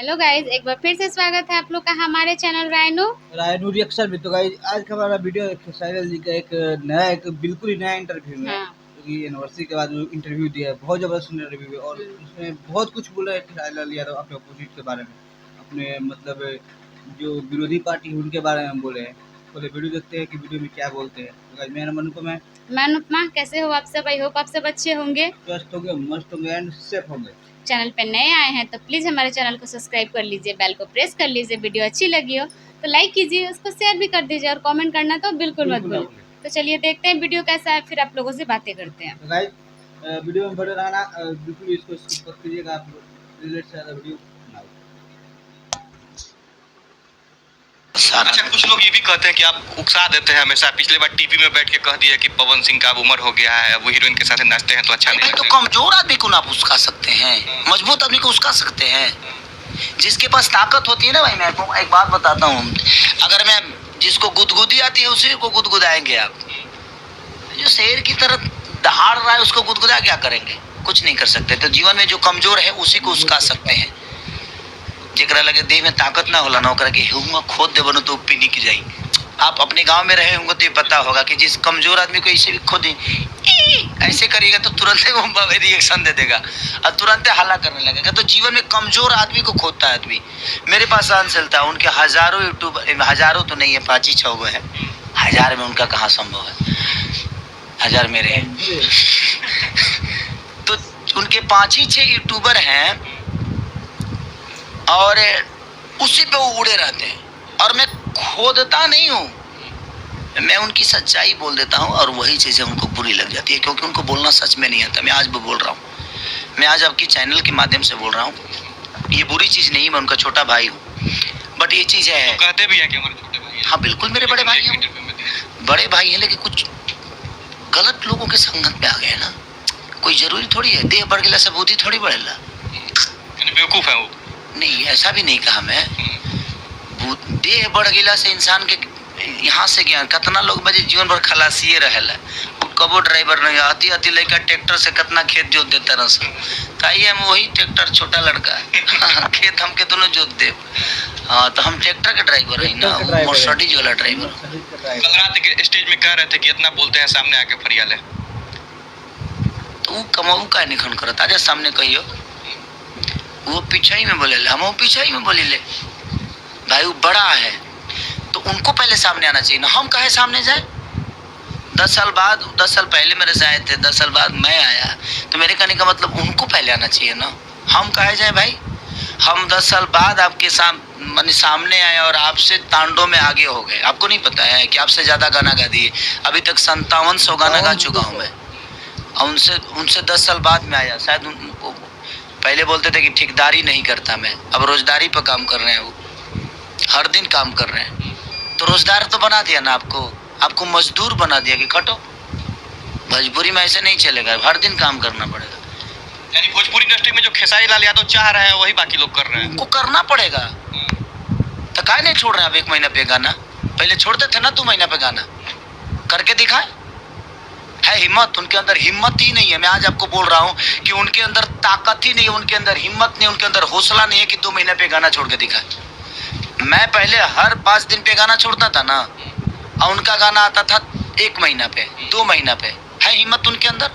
Hello guys, एक बार फिर से स्वागत है आप लोग का हमारे चैनल रायनू रिएक्शन में। तो गाइज आज का हमारा वीडियो साहिल जी का एक बिल्कुल ही नया इंटरव्यू है। हाँ। क्योंकि यूनिवर्सिटी के बाद इंटरव्यू दिया है, बहुत जबरदस्त इंटरव्यू है और उसमें बहुत कुछ बोला है साहिल यादव अपने अपोजिट के बारे में, अपने मतलब जो विरोधी पार्टी है उनके बारे में बोले हैं। पहले वीडियो देखते हैं कि वीडियो में क्या बोलते हैं। तो गाइज मेरा मन को मैं उपमा, कैसे हो आप सब? आई होप आप सब अच्छे होंगे, स्वस्थ होंगे, मस्त होंगे एंड सेफ होंगे। चैनल पे नए आए हैं तो प्लीज़ हमारे चैनल को सब्सक्राइब कर लीजिए, बेल को प्रेस कर लीजिए, वीडियो अच्छी लगी हो तो लाइक कीजिए, उसको शेयर भी कर दीजिए और कमेंट करना तो बिल्कुल मत भूलिए। तो चलिए देखते हैं वीडियो कैसा है, फिर आप लोगों से बातें करते हैं। तो गाइज वीडियो में बने रहना, बिल्कुल इसको स्किप मत कीजिएगा। आप रिलेट से ज़्यादा वीडियो बनाओ। अच्छा, कुछ लोग ये भी कहते हैं कि आप उकसा देते हैं हमेशा। पिछले बार टीवी में बैठ के कह दिया कि पवन सिंह का अब उम्र हो गया है, वो हीरोइन के साथ नाचते हैं तो अच्छा नहीं लगता। तो कमजोर आदमी को ना उकसा सकते हैं, मजबूत आदमी को उकसा सकते हैं। जिसके पास ताकत होती है ना भाई, मैं आपको एक बात बताता हूँ, अगर मैं जिसको गुदगुदी आती है उसी को गुदगुदाएंगे आप। जो शेर की तरह दहाड़ रहा है उसको गुदगुदा क्या करेंगे? कुछ नहीं कर सकते। तो जीवन में जो कमजोर है उसी को उकसा सकते हैं। जेकरा लगे देह में ताकत ना होला ना ओकरा के हुआ खोद दे बनो तो पीनी की जाई। आप अपने गांव में रहे होंगे तो ये पता होगा कि जिस कमजोर आदमी को ऐसे भी खोद ऐसे करेगा तो तुरंत वो रिएक्शन दे देगा और तुरंत हल्ला करने लगेगा। तो जीवन में कमजोर आदमी को खोदता है आदमी। मेरे पास आंसर था, उनके हजारों यूट्यूबर, हजारों तो नहीं है, 5-6 है, हजार में उनका कहाँ संभव है, हजार मेरे हैं। तो उनके 5-6 यूट्यूबर हैं और उसी पे वो उड़े रहते हैं और मैं खोदता नहीं हूँ, मैं उनकी सच्चाई बोल देता हूँ और वही चीज़ें उनको बुरी लग जाती है क्योंकि उनको बोलना सच में नहीं आता। मैं आज भी बोल रहा हूँ, मैं आज आपकी चैनल के माध्यम से बोल रहा हूँ, ये बुरी चीज़ नहीं, मैं उनका छोटा भाई हूँ, बट ये चीज़ है। तो कहते भी हैं कि हमारे छोटे भाई हैं। हाँ बिल्कुल मेरे बड़े भाई हैं, बड़े भाई हैं, लेकिन कुछ गलत लोगों के संगत में आ गए ना। कोई जरूरी थोड़ी है देह बढ़ गया से बुद्धि थोड़ी बढ़ेला, बेवकूफ़ है वो। नहीं, ऐसा भी नहीं कहा मैं। देह बढ़ गया से इंसान के यहाँ से ज्ञान कितना लोग बजे जीवन भर खलासिए रहेला, कबो ड्राइवर नहीं आती आती लेकर ट्रैक्टर से कितना खेत जोत देता रहा सब। ताई हम वही ट्रैक्टर छोटा लड़का खेत हमके दोनों जोत दे। हाँ तो हम ट्रैक्टर के ड्राइवर है ना, मर्सिडीज वाला ड्राइवर। कल रात के स्टेज में कह रहे थे कि इतना बोलते हैं सामने आके फरियाल है, तो वो कमाऊ का निखन करता आजा सामने कहियो। वो पीछे ही में बोले ले, हम पीछे ही में बोले ले भाई, वो बड़ा है तो उनको पहले सामने आना चाहिए ना, हम कहे सामने जाए। 10 साल बाद, 10 साल पहले मेरे से आए थे, 10 साल बाद मैं आया, तो मेरे कहने का मतलब उनको पहले आना चाहिए ना, हम कहे जाए भाई। हम 10 साल बाद आपके सामने आए और आपसे तांडों में आगे हो गए। आपको नहीं पता है कि आपसे ज़्यादा गाना गा दिए, अभी तक 5700 गाना गा चुका हूँ मैं, और उनसे 10 साल बाद में आया। शायद उनको पहले बोलते थे कि ठेकेदारी नहीं करता मैं, अब रोजगारी पर काम कर रहे हैं, वो हर दिन काम कर रहे हैं। तो रोजगार तो बना दिया ना आपको मजदूर बना दिया कि खटो। भोजपुरी में ऐसे नहीं चलेगा, हर दिन काम करना पड़ेगा। यानी भोजपुरी इंडस्ट्री में जो खेसारी लाल यादव चाह रहे हैं वही बाकी लोग कर रहे हैं, उनको करना पड़ेगा। तो काहे नहीं छोड़ रहे हैं आप 1 महीना पे गाना? पहले छोड़ते थे ना 2 महीना पे गाना, करके दिखाए। है हिम्मत, उनके अंदर हिम्मत ही नहीं है। मैं आज आपको बोल रहा हूँ कि उनके अंदर ताकत ही नहीं है, उनके अंदर हिम्मत नहीं, उनके अंदर हौसला नहीं है कि 2 महीने पे गाना छोड़ के दिखाए। मैं पहले हर 5 दिन पे गाना छोड़ता था ना, और उनका गाना आता था 1 महीना पे, 2 महीना पे। है हिम्मत उनके अंदर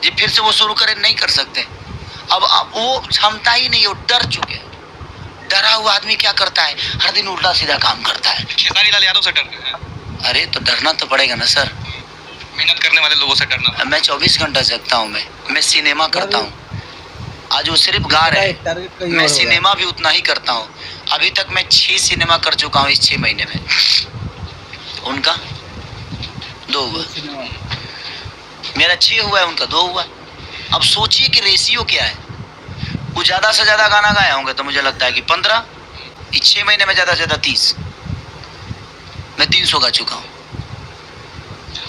जी, फिर से वो शुरू करे? नहीं कर सकते। अब वो क्षमता ही नहीं, वो डर चुके। डरा हुआ आदमी क्या करता है? हर दिन उल्टा सीधा काम करता है। खेसारी लाल यादव से डर रहे हैं? अरे तो डरना तो पड़ेगा ना सर, मेहनत करने वाले लोगों से डरना। मैं 24 घंटा जगता हूँ, मैं सिनेमा करता हूँ। आज वो सिर्फ गा रहे हैं, मैं सिनेमा भी उतना ही करता हूँ। अभी तक मैं 6 सिनेमा कर चुका हूँ इस 6 महीने में, उनका 2 हुआ, मेरा 6 हुआ है, उनका 2 हुआ। अब सोचिए कि रेशियो क्या है। वो ज़्यादा से ज़्यादा गाना गाए होंगे तो मुझे लगता है कि 15, इस 6 महीने में ज़्यादा से ज़्यादा 30, मैं 300 गा चुका हूँ।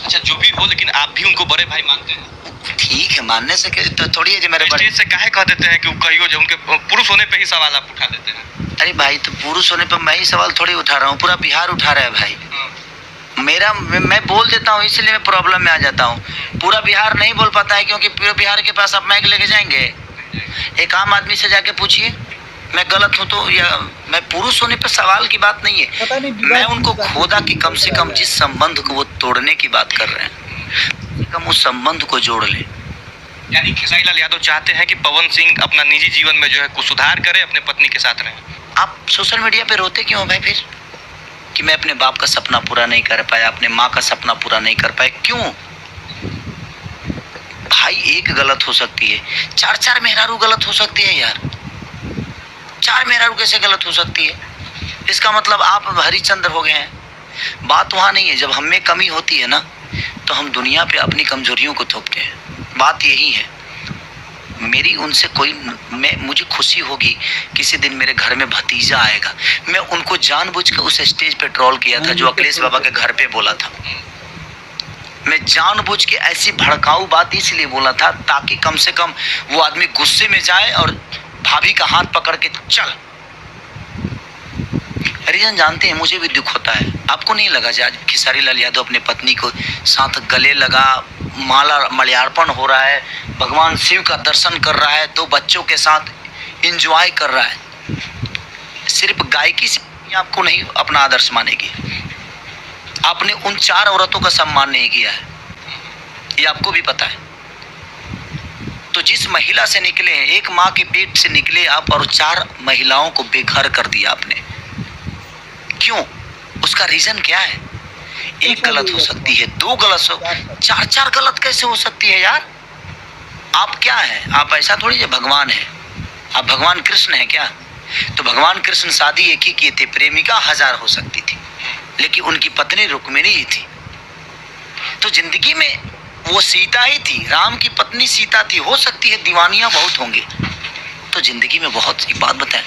अच्छा जो भी हो, लेकिन आप भी उनको बड़े भाई मानते हैं? ठीक है, मानने से तो थोड़ी है जो मेरे बड़े। स्टेज से काहे कह देते हैं कि कहियो जो उनके पुरुष होने पे ही सवाल आप उठा देते हैं? अरे भाई तो पुरुष होने पर मैं ही सवाल थोड़ी उठा रहा हूँ, पूरा बिहार उठा रहा है भाई। मैं बोल देता हूँ इसलिए मैं प्रॉब्लम में आ जाता हूँ। पूरा बिहार नहीं बोल पाता है क्योंकि पूरे बिहार के पास आप माइक लेके जाएंगे, एक आम आदमी से जाके पूछिए मैं गलत हूँ तो, या मैं पुरुष होने पे सवाल की बात नहीं है, पता नहीं मैं उनको खोदा कि कम से कम जिस संबंध को वो तोड़ने की बात कर रहे हैं, कम से कम उस संबंध को जोड़ ले। यानी खेसारी लाल यादव चाहते हैं कि पवन सिंह अपना निजी जीवन में जो है कुछ सुधार करे, अपने पत्नी के साथ रहे। आप सोशल मीडिया पे रोते क्यों हो भाई फिर, कि मैं अपने बाप का सपना पूरा नहीं कर पाया, अपने माँ का सपना पूरा नहीं कर पाया, क्यों भाई? एक गलत हो सकती है, चार चार मेहरारू गलत हो सकती है यार, चार मेहरारू कैसे गलत हो सकती है? इसका मतलब आप हरिश्चंद्र हो गए हैं। बात वहाँ नहीं है, जब हम में कमी होती है ना तो हम दुनिया पे अपनी कमजोरियों को थोपते हैं, बात यही है। मेरी उनसे कोई, मुझे खुशी होगी किसी दिन मेरे घर में भतीजा आएगा, मैं उनको जानबूझ के उस स्टेज पे ट्रोल किया था जो अखिलेश बाबा के घर पे बोला था। मैं जानबूझ के ऐसी भड़काऊ बात इसलिए बोला था ताकि कम से कम वो आदमी गुस्से में जाए और भाभी का हाथ पकड़ के चल। रीजन जानते हैं, मुझे भी दुख होता है, आपको नहीं लगा आज खेसारी लाल यादव अपने पत्नी को साथ गले लगा, माला मल्यार्पण हो रहा है, भगवान शिव का दर्शन कर रहा है, 2 बच्चों के साथ एंजॉय कर रहा है। सिर्फ गायकी से आपको नहीं अपना आदर्श मानेगी, आपने उन 4 औरतों का सम्मान नहीं किया है, ये आपको भी पता है। तो जिस महिला से निकले हैं, एक माँ के पेट से निकले आप और 4 महिलाओं को बेघर कर दिया आपने, क्यों? उसका रीजन क्या है? एक गलत हो सकती है, 2 गलत हो, 4 गलत कैसे हो सकती है यार? आप क्या है? आप ऐसा थोड़ी है भगवान है, आप भगवान कृष्ण है क्या? तो भगवान कृष्ण शादी एक ही किए थे, प्रेमिका 1000 हो सकती थी, लेकिन उनकी पत्नी रुक्मिणी ही थी। तो जिंदगी में वो सीता ही थी, राम की पत्नी सीता थी, हो सकती है दीवानियां बहुत होंगे। तो जिंदगी में बहुत, एक बात बताएं,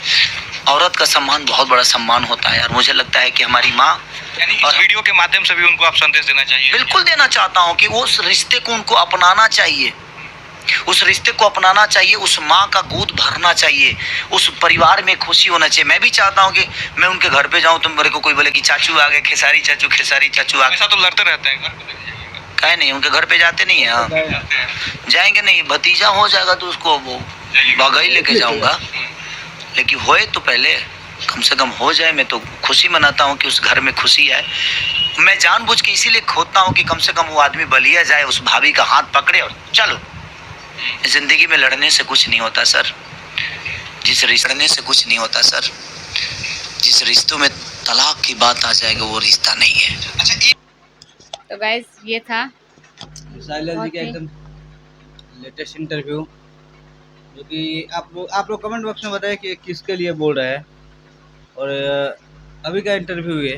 औरत का सम्मान बहुत बड़ा सम्मान होता है यार। मुझे लगता है कि हमारी माँ, यानी इस वीडियो के माध्यम से भी उनको आप संदेश देना चाहिए। बिल्कुल देना चाहता हूँ कि उस रिश्ते को उनको अपनाना चाहिए, उस रिश्ते को अपनाना चाहिए, उस माँ का गोद भरना चाहिए, उस परिवार में खुशी होना चाहिए। मैं भी चाहता हूँ कि मैं उनके घर पे जाऊँ तो मेरे को कोई बोले कि चाचू आ गए, खेसारी चाचू आ गए। ऐसा तो लड़ते रहते हैं, घर पे लेके जाइएगा। कहे नहीं, उनके घर पे जाते नहीं है। हाँ जाएंगे नहीं, भतीजा हो जाएगा तो उसको वो बगई लेके जाऊंगा, लेकिन होए तो पहले कम से कम हो जाए। मैं तो खुशी मनाता हूँ कि उस घर में खुशी है। मैं जानबूझ के इसीलिए खोदता हूँ कि कम से कम वो आदमी बलिया जाए, उस भाभी का हाथ पकड़े और चलो। जिंदगी में लड़ने से कुछ नहीं होता सर, जिस रिश्तों में तलाक की बात आ जाएगा वो रिश्ता नहीं है। अच्छा, तो गाइस ये था खेसारी लाल जी का एकदम लेटेस्ट इंटरव्यू, जो कि आप लोग कमेंट बॉक्स में बताएं कि किसके लिए बोल रहा है। और अभी का इंटरव्यू है,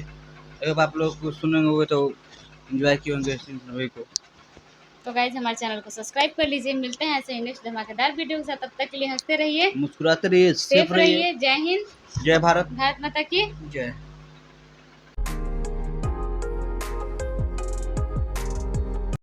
अगर आप लोग को सुनेंगे होंगे तो एंजॉय किए होंगे इस इंटरव्यू को। तो गाइज हमारे चैनल को सब्सक्राइब कर लीजिए। मिलते हैं ऐसे ही नेक्स्ट धमाकेदार वीडियो के साथ। तब तक के लिए हंसते रहिए, मुस्कुराते रहिए, सेफ रहिए। जय हिंद, जय भारत, भारत माता की जय।